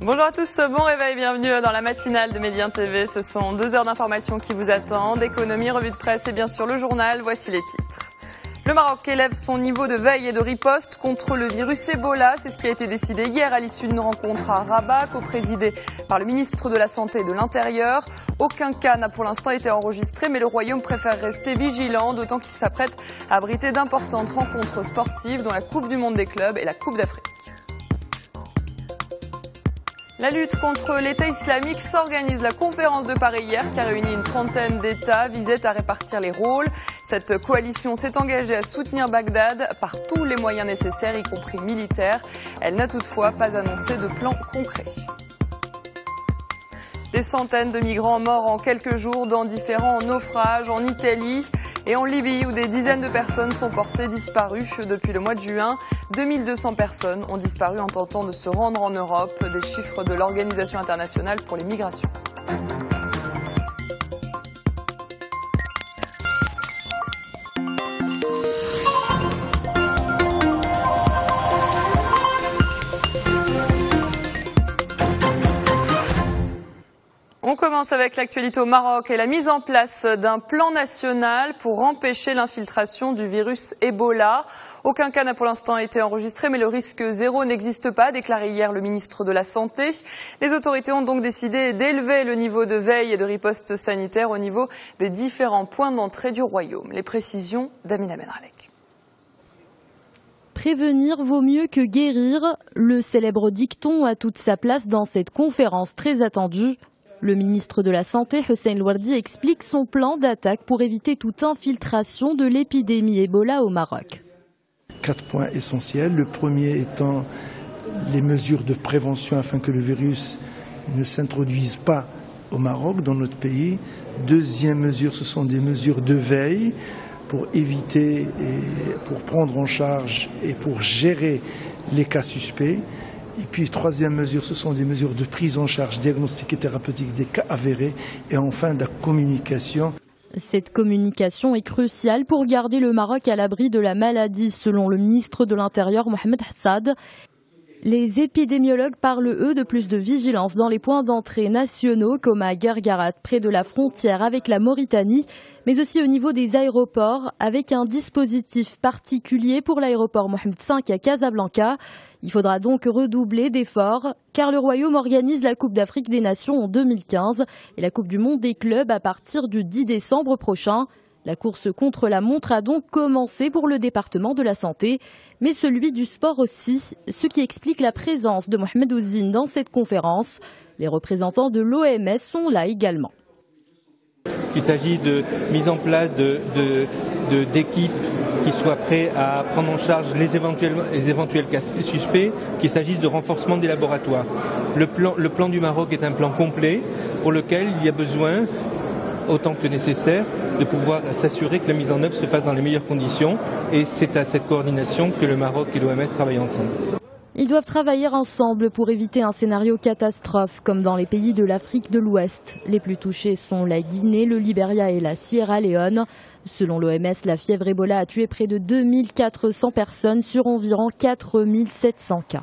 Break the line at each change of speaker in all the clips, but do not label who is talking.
Bonjour à tous, bon réveil, bienvenue dans la matinale de Médien TV. Ce sont 2 heures d'information qui vous attendent, économie, revue de presse et bien sûr le journal. Voici les titres. Le Maroc élève son niveau de veille et de riposte contre le virus Ebola. C'est ce qui a été décidé hier à l'issue d'une rencontre à Rabat, co-présidée par le ministre de la Santé et de l'Intérieur. Aucun cas n'a pour l'instant été enregistré, mais le Royaume préfère rester vigilant, d'autant qu'il s'apprête à abriter d'importantes rencontres sportives, dont la Coupe du Monde des clubs et la Coupe d'Afrique. La lutte contre l'État islamique s'organise. La conférence de Paris hier, qui a réuni une trentaine d'États, visait à répartir les rôles. Cette coalition s'est engagée à soutenir Bagdad par tous les moyens nécessaires, y compris militaires. Elle n'a toutefois pas annoncé de plan concret. Des centaines de migrants morts en quelques jours dans différents naufrages en Italie et en Libye, où des dizaines de personnes sont portées disparues depuis le mois de juin. 2200 personnes ont disparu en tentant de se rendre en Europe, des chiffres de l'Organisation internationale pour les migrations. On commence avec l'actualité au Maroc et la mise en place d'un plan national pour empêcher l'infiltration du virus Ebola. Aucun cas n'a pour l'instant été enregistré, mais le risque zéro n'existe pas, a déclaré hier le ministre de la Santé. Les autorités ont donc décidé d'élever le niveau de veille et de riposte sanitaire au niveau des différents points d'entrée du royaume. Les précisions d'Amina Benralek.
Prévenir vaut mieux que guérir. Le célèbre dicton a toute sa place dans cette conférence très attendue. Le ministre de la Santé, Hussein Louardi, explique son plan d'attaque pour éviter toute infiltration de l'épidémie Ebola au Maroc.
4 points essentiels. Le premier étant les mesures de prévention afin que le virus ne s'introduise pas au Maroc, dans notre pays. Deuxième mesure, ce sont des mesures de veille pour éviter et pour prendre en charge et pour gérer les cas suspects. Et puis, troisième mesure, ce sont des mesures de prise en charge diagnostique et thérapeutique des cas avérés. Et enfin, de la communication.
Cette communication est cruciale pour garder le Maroc à l'abri de la maladie, selon le ministre de l'Intérieur, Mohamed Hassad. Les épidémiologues parlent, eux, de plus de vigilance dans les points d'entrée nationaux, comme à Guergarat, près de la frontière avec la Mauritanie, mais aussi au niveau des aéroports, avec un dispositif particulier pour l'aéroport Mohamed V à Casablanca. Il faudra donc redoubler d'efforts, car le Royaume organise la Coupe d'Afrique des Nations en 2015 et la Coupe du Monde des clubs à partir du 10 décembre prochain. La course contre la montre a donc commencé pour le département de la santé, mais celui du sport aussi, ce qui explique la présence de Mohamed Ouzine dans cette conférence. Les représentants de l'OMS sont là également.
Il s'agit de mise en place d'équipes qui soient prêts à prendre en charge les éventuels cas suspects, qu'il s'agisse de renforcement des laboratoires. Le plan du Maroc est un plan complet pour lequel il y a besoin, autant que nécessaire, de pouvoir s'assurer que la mise en œuvre se fasse dans les meilleures conditions. Et c'est à cette coordination que le Maroc et l'OMS travaillent ensemble.
Ils doivent travailler ensemble pour éviter un scénario catastrophe, comme dans les pays de l'Afrique de l'Ouest. Les plus touchés sont la Guinée, le Libéria et la Sierra Leone. Selon l'OMS, la fièvre Ebola a tué près de 2400 personnes sur environ 4700 cas.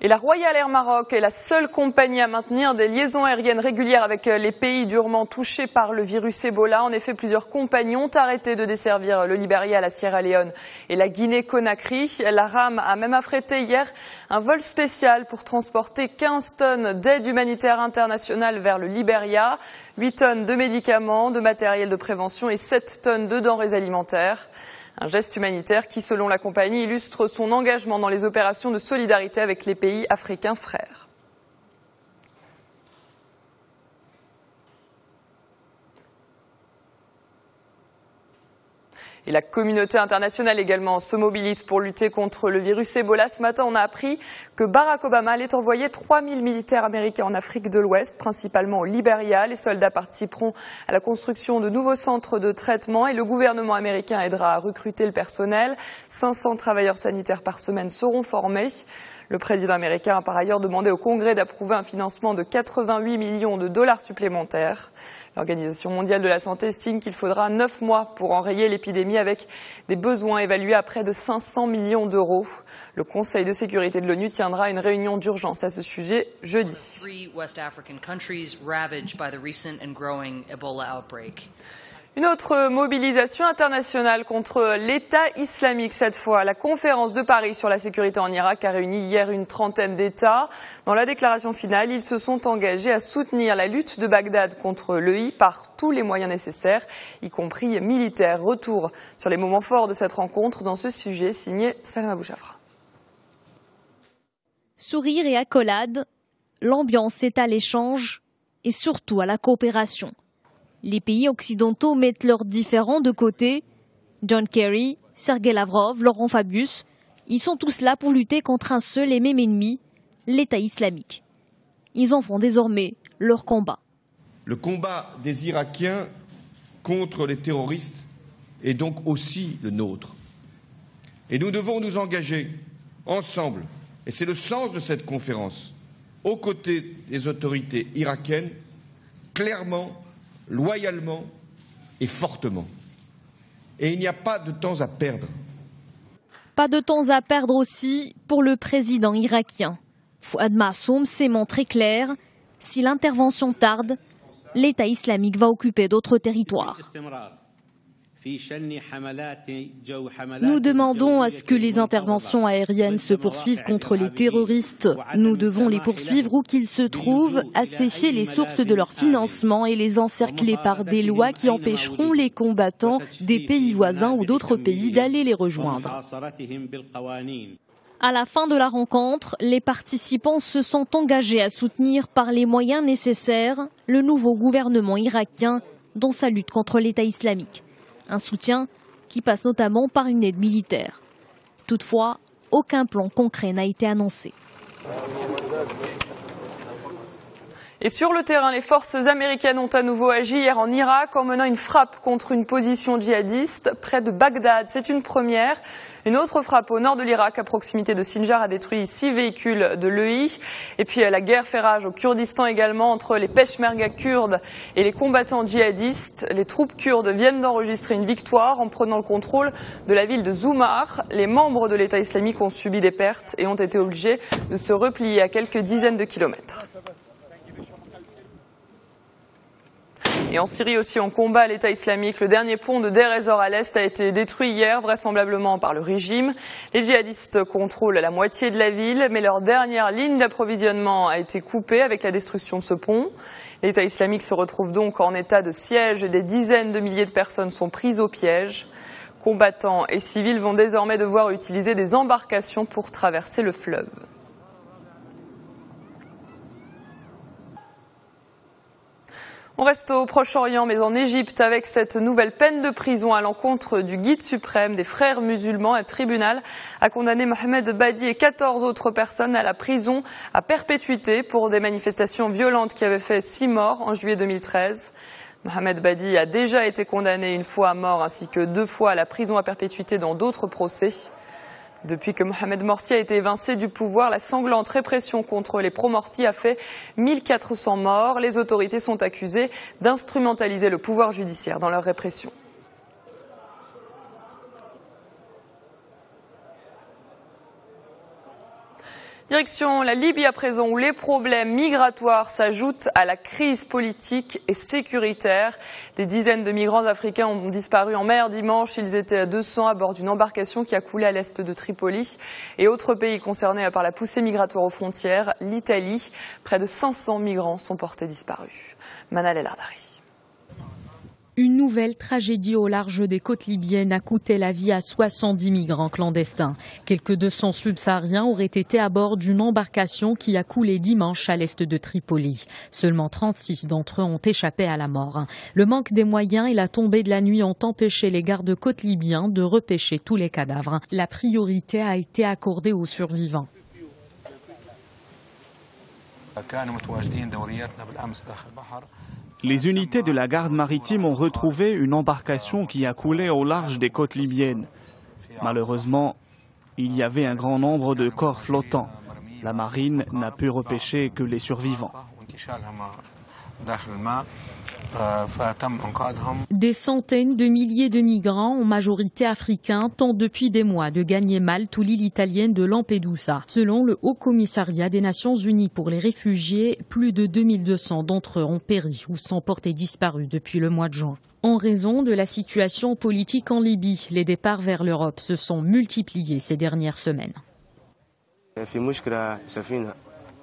Et la Royal Air Maroc est la seule compagnie à maintenir des liaisons aériennes régulières avec les pays durement touchés par le virus Ebola. En effet, plusieurs compagnies ont arrêté de desservir le Libéria, la Sierra Leone et la Guinée-Conakry. La RAM a même affrété hier un vol spécial pour transporter 15 tonnes d'aide humanitaire internationale vers le Libéria, 8 tonnes de médicaments, de matériel de prévention et 7 tonnes de denrées alimentaires. Un geste humanitaire qui, selon la compagnie, illustre son engagement dans les opérations de solidarité avec les pays africains frères. Et la communauté internationale également se mobilise pour lutter contre le virus Ebola. Ce matin, on a appris que Barack Obama allait envoyer 3000 militaires américains en Afrique de l'Ouest, principalement au Libéria. Les soldats participeront à la construction de nouveaux centres de traitement et le gouvernement américain aidera à recruter le personnel. 500 travailleurs sanitaires par semaine seront formés. Le président américain a par ailleurs demandé au Congrès d'approuver un financement de 88 millions de dollars supplémentaires. L'Organisation mondiale de la santé estime qu'il faudra 9 mois pour enrayer l'épidémie avec des besoins évalués à près de 500 millions d'euros. Le Conseil de sécurité de l'ONU tiendra une réunion d'urgence à ce sujet jeudi. Une autre mobilisation internationale contre l'État islamique cette fois. La conférence de Paris sur la sécurité en Irak a réuni hier une trentaine d'États. Dans la déclaration finale, ils se sont engagés à soutenir la lutte de Bagdad contre l'EI par tous les moyens nécessaires, y compris militaires. Retour sur les moments forts de cette rencontre dans ce sujet signé Salma Bouchafra.
Sourire et accolade, l'ambiance est à l'échange et surtout à la coopération. Les pays occidentaux mettent leurs différends de côté. John Kerry, Sergei Lavrov, Laurent Fabius, ils sont tous là pour lutter contre un seul et même ennemi, l'État islamique. Ils en font désormais leur combat.
Le combat des Irakiens contre les terroristes est donc aussi le nôtre. Et nous devons nous engager ensemble, et c'est le sens de cette conférence, aux côtés des autorités irakiennes, clairement, loyalement et fortement. Et il n'y a pas de temps à perdre.
Pas de temps à perdre aussi pour le président irakien. Fouad Massoum s'est montré clair. Si l'intervention tarde, l'État islamique va occuper d'autres territoires. Nous demandons à ce que les interventions aériennes se poursuivent contre les terroristes. Nous devons les poursuivre où qu'ils se trouvent, assécher les sources de leur financement et les encercler par des lois qui empêcheront les combattants des pays voisins ou d'autres pays d'aller les rejoindre. À la fin de la rencontre, les participants se sont engagés à soutenir par les moyens nécessaires le nouveau gouvernement irakien dans sa lutte contre l'État islamique. Un soutien qui passe notamment par une aide militaire. Toutefois, aucun plan concret n'a été annoncé.
Et sur le terrain, les forces américaines ont à nouveau agi hier en Irak en menant une frappe contre une position djihadiste près de Bagdad. C'est une première. Une autre frappe au nord de l'Irak, à proximité de Sinjar, a détruit 6 véhicules de l'EI. Et puis la guerre fait rage au Kurdistan également entre les Peshmerga kurdes et les combattants djihadistes. Les troupes kurdes viennent d'enregistrer une victoire en prenant le contrôle de la ville de Zoumar. Les membres de l'État islamique ont subi des pertes et ont été obligés de se replier à quelques dizaines de kilomètres. Et en Syrie aussi, on combat l'État islamique. Le dernier pont de Deir ez-Zor à l'est a été détruit hier, vraisemblablement par le régime. Les djihadistes contrôlent la moitié de la ville, mais leur dernière ligne d'approvisionnement a été coupée avec la destruction de ce pont. L'État islamique se retrouve donc en état de siège et des dizaines de milliers de personnes sont prises au piège. Combattants et civils vont désormais devoir utiliser des embarcations pour traverser le fleuve. On reste au Proche-Orient, mais en Égypte, avec cette nouvelle peine de prison à l'encontre du guide suprême des frères musulmans. Un tribunal a condamné Mohamed Badi et 14 autres personnes à la prison à perpétuité pour des manifestations violentes qui avaient fait 6 morts en juillet 2013. Mohamed Badi a déjà été condamné une fois à mort ainsi que 2 fois à la prison à perpétuité dans d'autres procès. Depuis que Mohamed Morsi a été évincé du pouvoir, la sanglante répression contre les pro-Morsi a fait 1400 morts. Les autorités sont accusées d'instrumentaliser le pouvoir judiciaire dans leur répression. Direction la Libye à présent, où les problèmes migratoires s'ajoutent à la crise politique et sécuritaire. Des dizaines de migrants africains ont disparu en mer dimanche. Ils étaient 200 à bord d'une embarcation qui a coulé à l'est de Tripoli. Et autres pays concernés par la poussée migratoire aux frontières, l'Italie. Près de 500 migrants sont portés disparus. Manal El Ardari.
Une nouvelle tragédie au large des côtes libyennes a coûté la vie à 70 migrants clandestins. Quelques 200 subsahariens auraient été à bord d'une embarcation qui a coulé dimanche à l'est de Tripoli. Seulement 36 d'entre eux ont échappé à la mort. Le manque des moyens et la tombée de la nuit ont empêché les gardes-côtes libyens de repêcher tous les cadavres. La priorité a été accordée aux survivants.
Les unités de la garde maritime ont retrouvé une embarcation qui a coulé au large des côtes libyennes. Malheureusement, il y avait un grand nombre de corps flottants. La marine n'a pu repêcher que les survivants.
Des centaines de milliers de migrants, en majorité africains, tentent depuis des mois de gagner Malte ou l'île italienne de Lampedusa. Selon le Haut Commissariat des Nations Unies pour les réfugiés, plus de 2200 d'entre eux ont péri ou sont portés disparus depuis le mois de juin. En raison de la situation politique en Libye, les départs vers l'Europe se sont multipliés ces dernières semaines.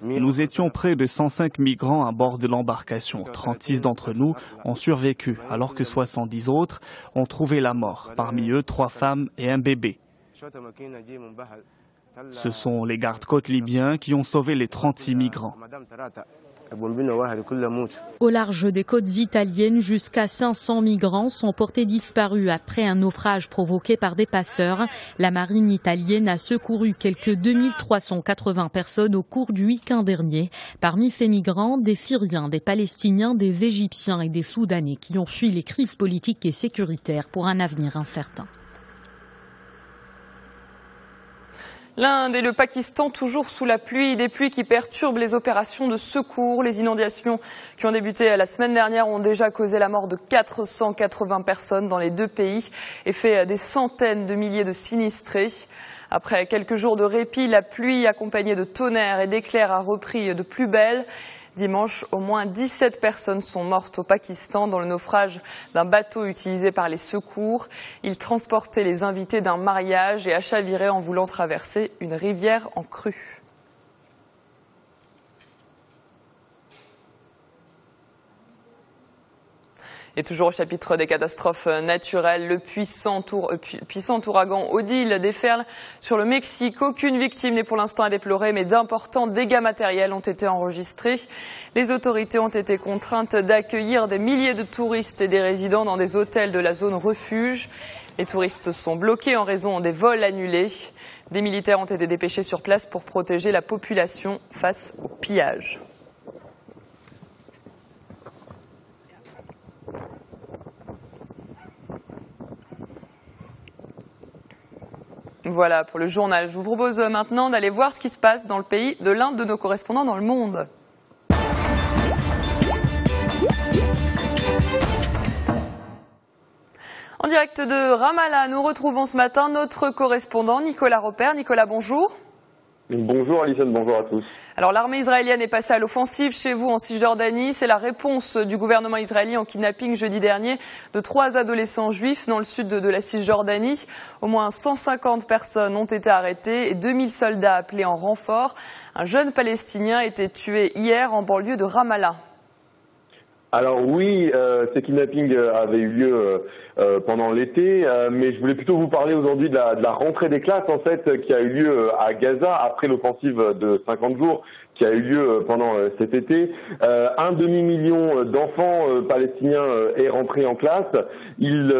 Nous étions près de 105 migrants à bord de l'embarcation. 36 d'entre nous ont survécu, alors que 70 autres ont trouvé la mort. Parmi eux, 3 femmes et un bébé. Ce sont les gardes-côtes libyens qui ont sauvé les 36 migrants.
Au large des côtes italiennes, jusqu'à 500 migrants sont portés disparus après un naufrage provoqué par des passeurs. La marine italienne a secouru quelques 2380 personnes au cours du week-end dernier. Parmi ces migrants, des Syriens, des Palestiniens, des Égyptiens et des Soudanais qui ont fui les crises politiques et sécuritaires pour un avenir incertain.
L'Inde et le Pakistan toujours sous la pluie, des pluies qui perturbent les opérations de secours. Les inondations qui ont débuté la semaine dernière ont déjà causé la mort de 480 personnes dans les deux pays et fait des centaines de milliers de sinistrés. Après quelques jours de répit, la pluie accompagnée de tonnerre et d'éclairs a repris de plus belle. Dimanche, au moins 17 personnes sont mortes au Pakistan dans le naufrage d'un bateau utilisé par les secours. Il transportait les invités d'un mariage et a chaviré en voulant traverser une rivière en crue. Et toujours au chapitre des catastrophes naturelles, le puissant ouragan Odile déferle sur le Mexique. Aucune victime n'est pour l'instant à déplorer, mais d'importants dégâts matériels ont été enregistrés. Les autorités ont été contraintes d'accueillir des milliers de touristes et des résidents dans des hôtels de la zone refuge. Les touristes sont bloqués en raison des vols annulés. Des militaires ont été dépêchés sur place pour protéger la population face au pillage. Voilà pour le journal. Je vous propose maintenant d'aller voir ce qui se passe dans le pays de l'un de nos correspondants dans le monde. En direct de Ramallah, nous retrouvons ce matin notre correspondant Nicolas Repère. Nicolas, bonjour.
Bonjour Alison, bonjour à tous.
Alors l'armée israélienne est passée à l'offensive chez vous en Cisjordanie. C'est la réponse du gouvernement israélien au kidnapping jeudi dernier de 3 adolescents juifs dans le sud de la Cisjordanie. Au moins 150 personnes ont été arrêtées et 2000 soldats appelés en renfort. Un jeune Palestinien a été tué hier en banlieue de Ramallah.
Alors oui, ces kidnappings avaient eu lieu pendant l'été, mais je voulais plutôt vous parler aujourd'hui de la rentrée des classes en fait qui a eu lieu à Gaza après l'offensive de 50 jours qui a eu lieu pendant cet été. Un demi-million d'enfants palestiniens est rentré en classe. Ils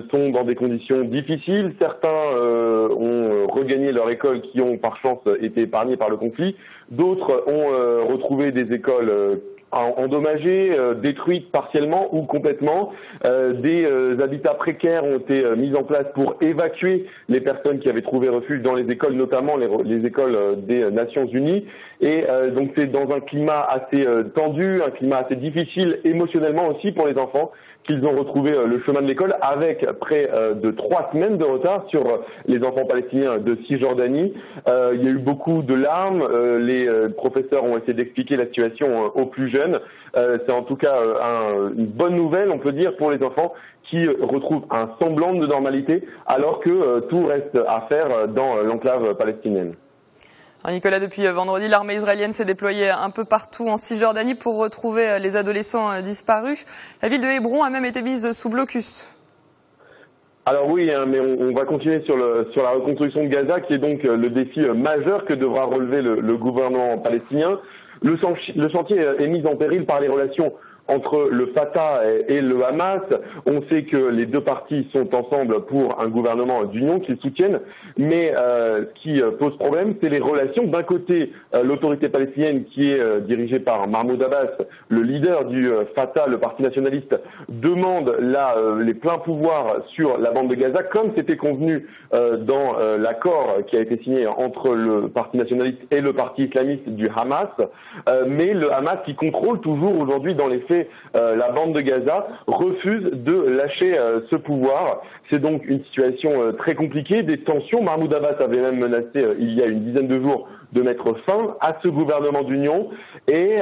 sont dans des conditions difficiles. Certains ont regagné leur école qui ont par chance été épargnés par le conflit. D'autres ont retrouvé des écoles endommagées, détruites partiellement ou complètement. Des habitats précaires ont été mis en place pour évacuer les personnes qui avaient trouvé refuge dans les écoles, notamment les écoles des Nations Unies. Et donc c'est dans un climat assez tendu, un climat assez difficile émotionnellement aussi pour les enfants qu'ils ont retrouvé le chemin de l'école avec près de 3 semaines de retard sur les enfants palestiniens de Cisjordanie. Il y a eu beaucoup de larmes, les professeurs ont essayé d'expliquer la situation aux plus jeunes. C'est en tout cas une bonne nouvelle, on peut dire, pour les enfants qui retrouvent un semblant de normalité alors que tout reste à faire dans l'enclave palestinienne.
Alors Nicolas, depuis vendredi, l'armée israélienne s'est déployée un peu partout en Cisjordanie pour retrouver les adolescents disparus. La ville de Hébron a même été mise sous blocus.
Alors oui, mais on va continuer sur la reconstruction de Gaza, qui est donc le défi majeur que devra relever le gouvernement palestinien. Le chantier est mis en péril par les relations entre le Fatah et le Hamas. On sait que les deux parties sont ensemble pour un gouvernement d'union qu'ils soutiennent, mais ce qui pose problème, c'est les relations. D'un côté, l'autorité palestinienne qui est dirigée par Mahmoud Abbas, le leader du Fatah, le parti nationaliste, demande les pleins pouvoirs sur la bande de Gaza, comme c'était convenu dans l'accord qui a été signé entre le parti nationaliste et le parti islamiste du Hamas. mais le Hamas, qui contrôle toujours aujourd'hui dans les faits la bande de Gaza, refuse de lâcher ce pouvoir. C'est donc une situation très compliquée, des tensions. Mahmoud Abbas avait même menacé il y a une dizaine de jours de mettre fin à ce gouvernement d'union, et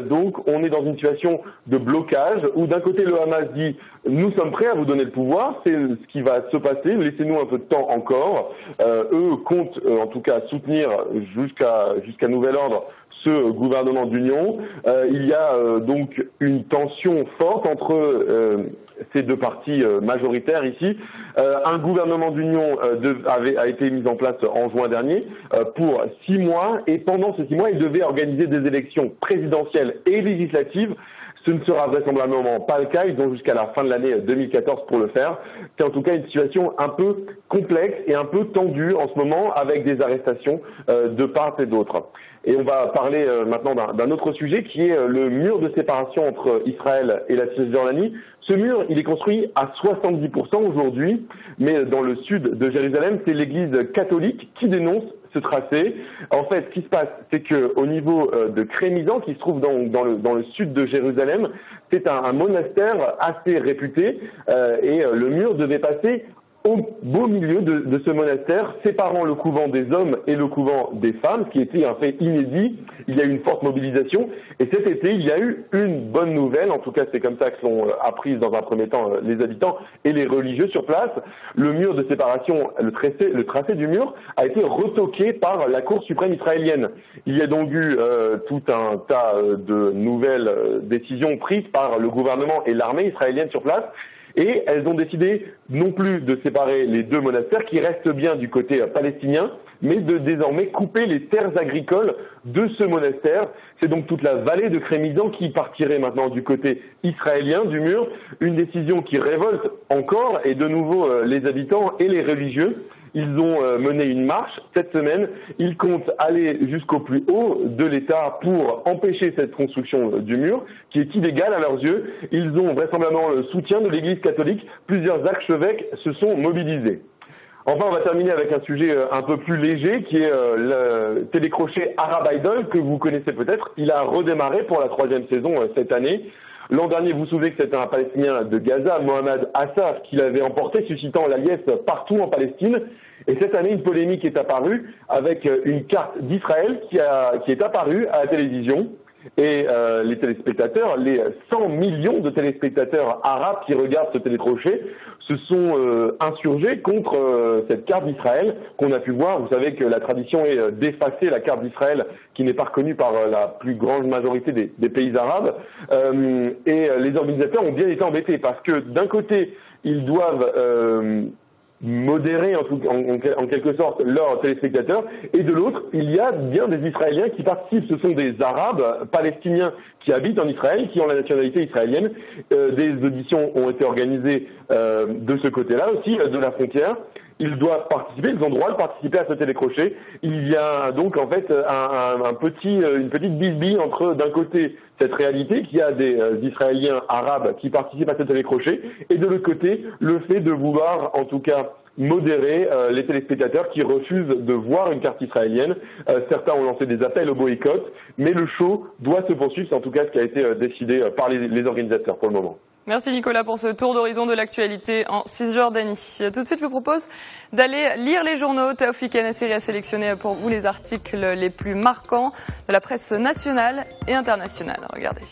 donc on est dans une situation de blocage où d'un côté le Hamas dit nous sommes prêts à vous donner le pouvoir, c'est ce qui va se passer, laissez-nous un peu de temps encore. Eux comptent en tout cas soutenir jusqu'à nouvel ordre ce gouvernement d'union. Il y a donc une tension forte entre ces deux partis majoritaires ici. Un gouvernement d'union a été mis en place en juin dernier pour 6 mois, et pendant ces 6 mois, il devait organiser des élections présidentielles et législatives. Ce ne sera vraisemblablement pas le cas. Ils ont jusqu'à la fin de l'année 2014 pour le faire. C'est en tout cas une situation un peu complexe et un peu tendue en ce moment, avec des arrestations de part et d'autre. Et on va parler maintenant d'un autre sujet qui est le mur de séparation entre Israël et la Cisjordanie. Ce mur, il est construit à 70% aujourd'hui, mais dans le sud de Jérusalem, c'est l'église catholique qui dénonce ce tracé. En fait, ce qui se passe, c'est qu'au niveau de Crémisan, qui se trouve dans le sud de Jérusalem, c'est un monastère assez réputé, et le mur devait passer au beau milieu de ce monastère, séparant le couvent des hommes et le couvent des femmes, ce qui était un fait inédit. Il y a eu une forte mobilisation, et cet été, il y a eu une bonne nouvelle, en tout cas c'est comme ça que l'ont appris dans un premier temps les habitants et les religieux sur place. Le mur de séparation, le tracé du mur a été retoqué par la Cour suprême israélienne. Il y a donc eu tout un tas de nouvelles décisions prises par le gouvernement et l'armée israélienne sur place, et elles ont décidé non plus de séparer les deux monastères qui restent bien du côté palestinien, mais de désormais couper les terres agricoles de ce monastère. C'est donc toute la vallée de Crémisan qui partirait maintenant du côté israélien du mur, une décision qui révolte encore, et de nouveau les habitants et les religieux. Ils ont mené une marche cette semaine. Ils comptent aller jusqu'au plus haut de l'État pour empêcher cette construction du mur, qui est illégale à leurs yeux. Ils ont vraisemblablement le soutien de l'Église catholique. Plusieurs archevêques se sont mobilisés. Enfin, on va terminer avec un sujet un peu plus léger, qui est le télécrochet Arab Idol, que vous connaissez peut-être. Il a redémarré pour la 3e saison cette année. L'an dernier, vous vous souvenez que c'était un Palestinien de Gaza, Mohamed Assaf, qui l'avait emporté, suscitant la liesse partout en Palestine. Et cette année, une polémique est apparue avec une carte d'Israël qui est apparue à la télévision. Et les téléspectateurs, les 100 millions de téléspectateurs arabes qui regardent ce télécrochet, se sont insurgés contre cette carte d'Israël qu'on a pu voir. Vous savez que la tradition est d'effacer la carte d'Israël, qui n'est pas reconnue par la plus grande majorité des pays arabes. Et les organisateurs ont bien été embêtés, parce que d'un côté, ils doivent modérer en quelque sorte leurs téléspectateurs, et de l'autre, il y a bien des Israéliens qui participent. Ce sont des Arabes palestiniens qui habitent en Israël, qui ont la nationalité israélienne. Des auditions ont été organisées de ce côté-là aussi, de la frontière. Ils doivent participer, ils ont le droit de participer à ce télécrochet. Il y a donc en fait une petite bisbille entre, d'un côté, cette réalité qu'il y a des Israéliens arabes qui participent à ce télécrochet, et de l'autre côté, le fait de vouloir en tout cas modérer les téléspectateurs qui refusent de voir une carte israélienne. Certains ont lancé des appels au boycott, mais le show doit se poursuivre. C'est en tout cas ce qui a été décidé par les organisateurs pour le moment.
Merci Nicolas pour ce tour d'horizon de l'actualité en Cisjordanie. Tout de suite, je vous propose d'aller lire les journaux. Taoufik Anasseri a sélectionné pour vous les articles les plus marquants de la presse nationale et internationale. Regardez.